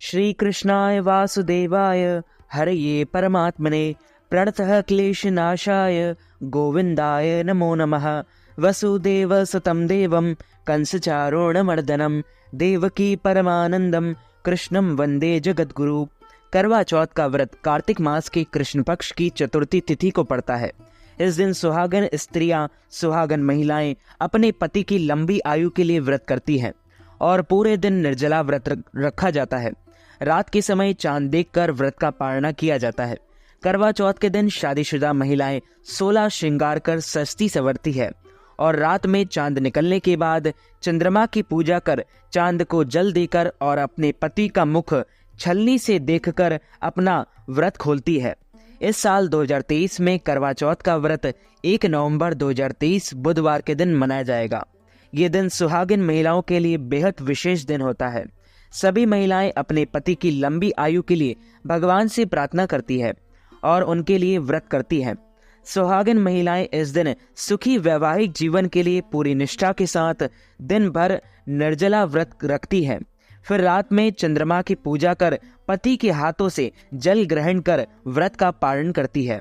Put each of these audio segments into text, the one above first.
श्रीकृष्णाय वासुदेवाय हरये परमात्मने प्रणतः क्लेशनाशाय गोविन्दाय नमो नमः। वसुदेवसुतं देवं कंसचारोणमर्दनं देवकी परमानंदम कृष्णं वंदे जगद्गुरु। करवा चौथ का व्रत कार्तिक मास की कृष्ण पक्ष की चतुर्थी तिथि को पड़ता है। इस दिन सुहागन स्त्रियां, सुहागन महिलाएं अपने पति की लंबी आयु के लिए व्रत करती हैं और पूरे दिन निर्जला व्रत रखा जाता है। रात के समय चांद देखकर व्रत का पालना किया जाता है। करवा चौथ के दिन शादीशुदा महिलाएं 16 श्रृंगार कर सजती संवरती है और रात में चांद निकलने के बाद चंद्रमा की पूजा कर चांद को जल देकर और अपने पति का मुख छलनी से देखकर अपना व्रत खोलती है। इस साल 2023 में करवा चौथ का व्रत 1 नवंबर 2023 बुधवार के दिन मनाया जाएगा। ये दिन सुहागिन महिलाओं के लिए बेहद विशेष दिन होता है। सभी महिलाएं अपने पति की लंबी आयु के लिए भगवान से प्रार्थना करती है और उनके लिए व्रत करती हैं। सुहागिन महिलाएं इस दिन सुखी वैवाहिक जीवन के लिए पूरी निष्ठा के साथ दिन भर निर्जला व्रत रखती हैं। फिर रात में चंद्रमा की पूजा कर पति के हाथों से जल ग्रहण कर व्रत का पालन करती है।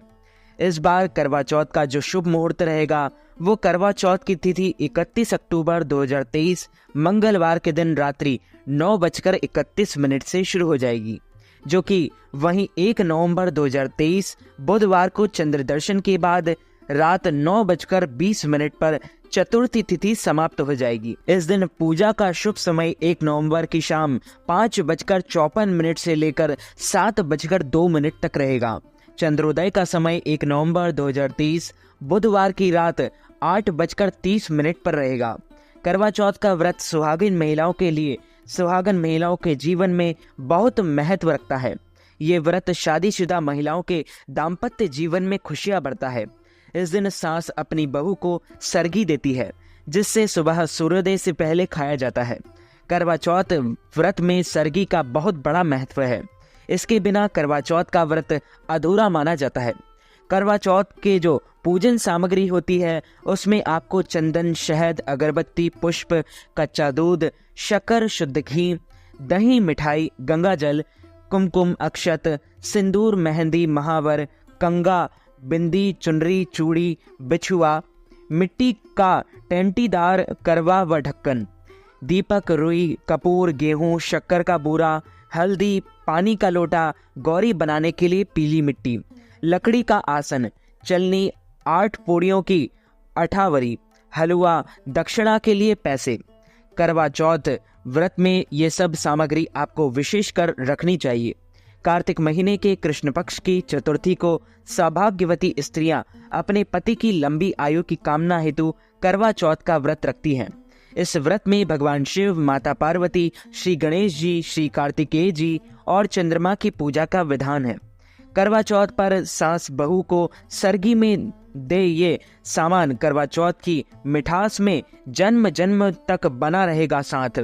इस बार करवा चौथ का जो शुभ मुहूर्त रहेगा वो करवा चौथ की तिथि 31 अक्टूबर 2023 मंगलवार के दिन रात्रि 9:31 से शुरू हो जाएगी, जो कि वहीं 1 नवंबर 2023 बुधवार को चंद्र दर्शन के बाद रात 9:20 पर चतुर्थी तिथि समाप्त हो जाएगी। इस दिन पूजा का शुभ समय 1 नवंबर की शाम 5:54 से लेकर 7:02 तक रहेगा। चंद्रोदय का एक 1 नवंबर 2023 बुधवार की रात 8:30 पर रहेगा। करवा चौथ का व्रत सुहागिन महिलाओं के लिए सुहागन महिलाओं के जीवन में बहुत महत्व रखता है। ये व्रत शादीशुदा महिलाओं के दाम्पत्य जीवन में खुशियां बढ़ता है। इस दिन सास अपनी बहू को सरगी देती है, जिससे सुबह सूर्योदय से पहले खाया जाता है। करवा चौथ व्रत में सरगी का बहुत बड़ा महत्व है। इसके बिना करवा चौथ का व्रत अधूरा माना जाता है। करवा चौथ के जो पूजन सामग्री होती है उसमें आपको चंदन, शहद, अगरबत्ती, पुष्प, कच्चा दूध, शक्कर, शुद्ध घी, दही, मिठाई, गंगा जल, कुमकुम, अक्षत, सिंदूर, मेहंदी, महावर, कंगा, बिंदी, चुनरी, चूड़ी, बिछुआ, मिट्टी का टेंटीदार करवा व ढक्कन, दीपक, रुई, कपूर, गेहूं, शक्कर का बूरा, हल्दी, पानी का लोटा, गौरी बनाने के लिए पीली मिट्टी, लकड़ी का आसन, चलनी, 8 पूड़ियों की अठावरी, हलवा, दक्षिणा के लिए पैसे। करवा चौथ व्रत में ये सब सामग्री आपको विशेषकर रखनी चाहिए। कार्तिक महीने के कृष्ण पक्ष की चतुर्थी को सौभाग्यवती स्त्रियां अपने पति की लंबी आयु की कामना हेतु करवा चौथ का व्रत रखती हैं। इस व्रत में भगवान शिव, माता पार्वती, श्री गणेश जी, श्री कार्तिकेय जी और चंद्रमा की पूजा का विधान है। करवा चौथ पर सास बहू को सरगी में दे ये सामान करवा चौथ की मिठास में जन्म जन्म तक बना रहेगा साथ।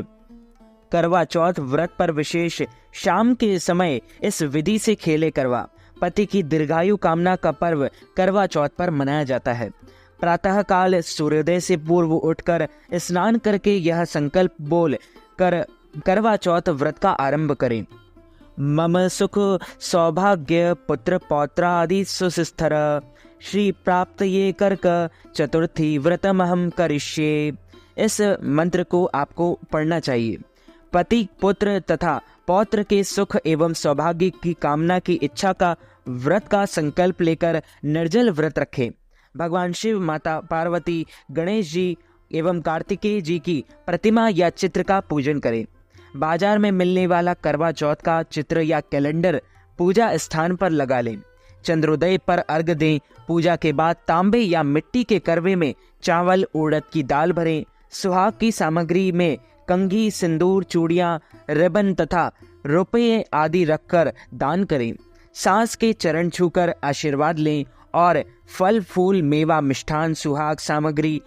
करवा चौथ व्रत पर विशेष शाम के समय इस विधि से खेले करवा पति की दीर्घायु कामना का पर्व करवा चौथ पर मनाया जाता है। प्रातः काल सूर्योदय से पूर्व उठकर स्नान करके यह संकल्प बोल कर करवा चौथ व्रत का आरंभ करें। मम सुख सौभाग्य पुत्र पौत्रादि सुस्थिर श्री प्राप्त ये करक चतुर्थी व्रतमहम करिष्ये। इस मंत्र को आपको पढ़ना चाहिए। पति, पुत्र तथा पौत्र के सुख एवं सौभाग्य की कामना की इच्छा का व्रत का संकल्प लेकर निर्जल व्रत रखें। भगवान शिव, माता पार्वती, गणेश जी एवं कार्तिकेय जी की प्रतिमा या चित्र का पूजन करें। बाजार में मिलने वाला करवा चौथ का चित्र या कैलेंडर पूजा स्थान पर लगा लें। चंद्रोदय पर अर्घ दें। पूजा के बाद तांबे या मिट्टी के करवे में चावल, उड़द की दाल भरें। सुहाग की सामग्री में कंघी, सिंदूर, चूड़ियां, रिबन तथा रुपये आदि रखकर दान करें। सास के चरण छूकर आशीर्वाद लें और फल, फूल, मेवा, मिष्ठान, सुहाग सामग्री,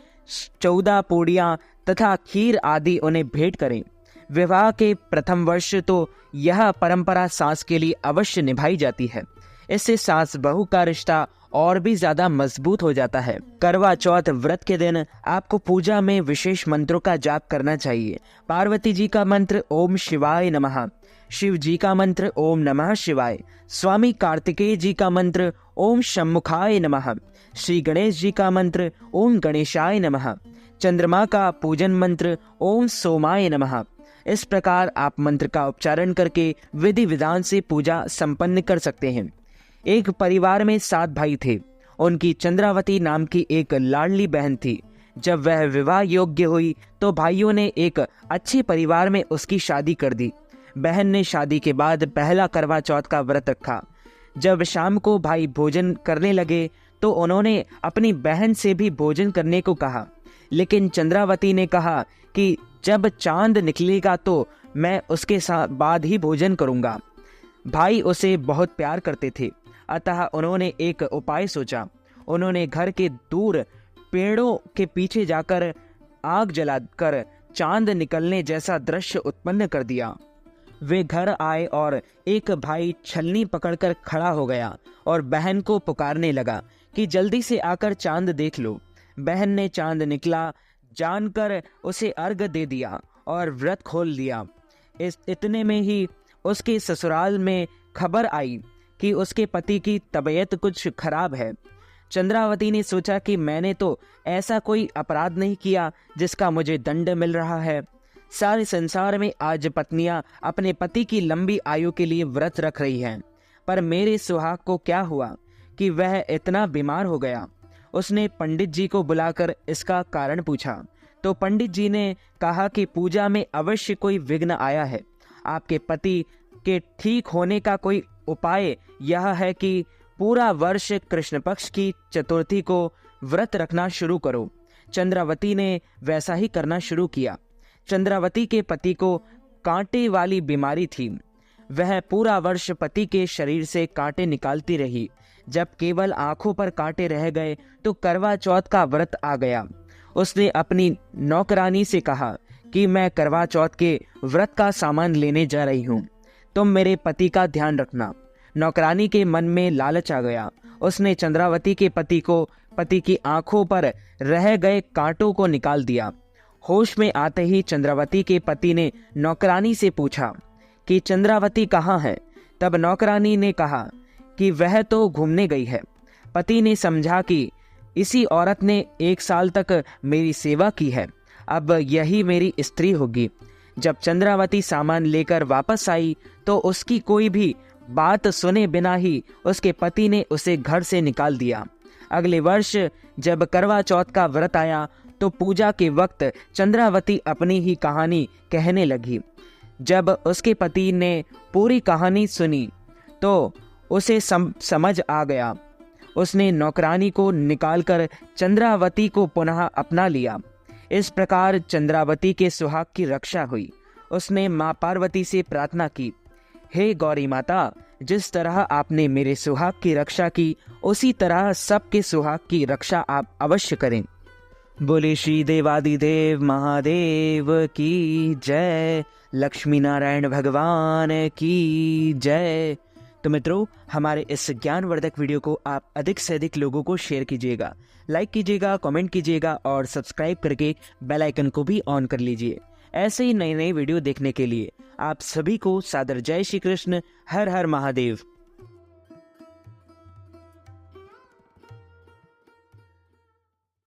14 पूड़ियां तथा खीर आदि उन्हें भेंट करें। विवाह के प्रथम वर्ष तो यह परंपरा सास के लिए अवश्य निभाई जाती है। इससे सास बहू का रिश्ता और भी ज्यादा मजबूत हो जाता है। करवा चौथ व्रत के दिन आपको पूजा में विशेष मंत्रों का जाप करना चाहिए। पार्वती जी का मंत्र ओम शिवाय नमः, शिव जी का मंत्र ओम नमः शिवाय, स्वामी कार्तिकेय जी का मंत्र ओम शम्मुखाय नमः, श्री गणेश जी का मंत्र ओम गणेशाय नमः, चंद्रमा का पूजन मंत्र ओम सोमाय नमः। इस प्रकार आप मंत्र का उच्चारण करके विधि विधान से पूजा संपन्न कर सकते हैं। एक परिवार में 7 भाई थे। उनकी चंद्रावती नाम की एक लाडली बहन थी। जब वह विवाह योग्य हुई तो भाइयों ने एक अच्छे परिवार में उसकी शादी कर दी। बहन ने शादी के बाद पहला करवा चौथ का व्रत रखा। जब शाम को भाई भोजन करने लगे तो उन्होंने अपनी बहन से भी भोजन करने को कहा, लेकिन चंद्रावती ने कहा कि जब चांद निकलेगा तो मैं उसके साथ बाद ही भोजन करूंगा। भाई उसे बहुत प्यार करते थे, अतः उन्होंने एक उपाय सोचा। उन्होंने घर के दूर पेड़ों के पीछे जाकर आग जलाकर चांद निकलने जैसा दृश्य उत्पन्न कर दिया। वे घर आए और एक भाई छलनी पकड़कर खड़ा हो गया और बहन को पुकारने लगा कि जल्दी से आकर चांद देख लो। बहन ने चांद निकला जानकर उसे अर्घ दे दिया और व्रत खोल लिया। इतने में ही उसके ससुराल में खबर आई कि उसके पति की तबीयत कुछ खराब है। चंद्रावती ने सोचा कि मैंने तो ऐसा कोई अपराध नहीं किया जिसका मुझे दंड मिल रहा है। सारे संसार में आज पत्नियां अपने पति की लंबी आयु के लिए व्रत रख रही हैं, पर मेरे सुहाग को क्या हुआ कि वह इतना बीमार हो गया। उसने पंडित जी को बुलाकर इसका कारण पूछा तो पंडित जी ने कहा कि पूजा में अवश्य कोई विघ्न आया है। आपके पति के ठीक होने का कोई उपाय यह है कि पूरा वर्ष कृष्ण पक्ष की चतुर्थी को व्रत रखना शुरू करो। चंद्रावती ने वैसा ही करना शुरू किया। चंद्रावती के पति को कांटे वाली बीमारी थी। वह पूरा वर्ष पति के शरीर से कांटे निकालती रही। जब केवल आंखों पर कांटे रह गए तो करवा चौथ का व्रत आ गया। उसने अपनी नौकरानी से कहा कि मैं करवा चौथ के व्रत का सामान लेने जा रही हूँ, तुम मेरे पति का ध्यान रखना। नौकरानी के मन में लालच आ गया। उसने चंद्रावती के पति की आंखों पर रह गए कांटों को निकाल दिया। होश में आते ही चंद्रावती के पति ने नौकरानी से पूछा कि चंद्रावती कहाँ है। तब नौकरानी ने कहा कि वह तो घूमने गई है। पति ने समझा कि इसी औरत ने 1 साल तक मेरी सेवा की है, अब यही मेरी स्त्री होगी। जब चंद्रावती सामान लेकर वापस आई तो उसकी कोई भी बात सुने बिना ही उसके पति ने उसे घर से निकाल दिया। अगले वर्ष जब करवा चौथ का व्रत आया तो पूजा के वक्त चंद्रावती अपनी ही कहानी कहने लगी। जब उसके पति ने पूरी कहानी सुनी तो उसे समझ आ गया। उसने नौकरानी को निकालकर चंद्रावती को पुनः अपना लिया। इस प्रकार चंद्रावती के सुहाग की रक्षा हुई। उसने मां पार्वती से प्रार्थना की, हे गौरी माता, जिस तरह आपने मेरे सुहाग की रक्षा की उसी तरह सबके सुहाग की रक्षा आप अवश्य करें। बोले श्री देवादिदेव महादेव की जय, लक्ष्मी नारायण भगवान की जय। तो मित्रों, हमारे इस ज्ञानवर्धक वीडियो को आप अधिक से अधिक लोगों को शेयर कीजिएगा, लाइक कीजिएगा, कमेंट कीजिएगा और सब्सक्राइब करके बेल आइकन को भी ऑन कर लीजिए। ऐसे ही नए नए वीडियो देखने के लिए आप सभी को सादर जय श्री कृष्ण। हर हर महादेव।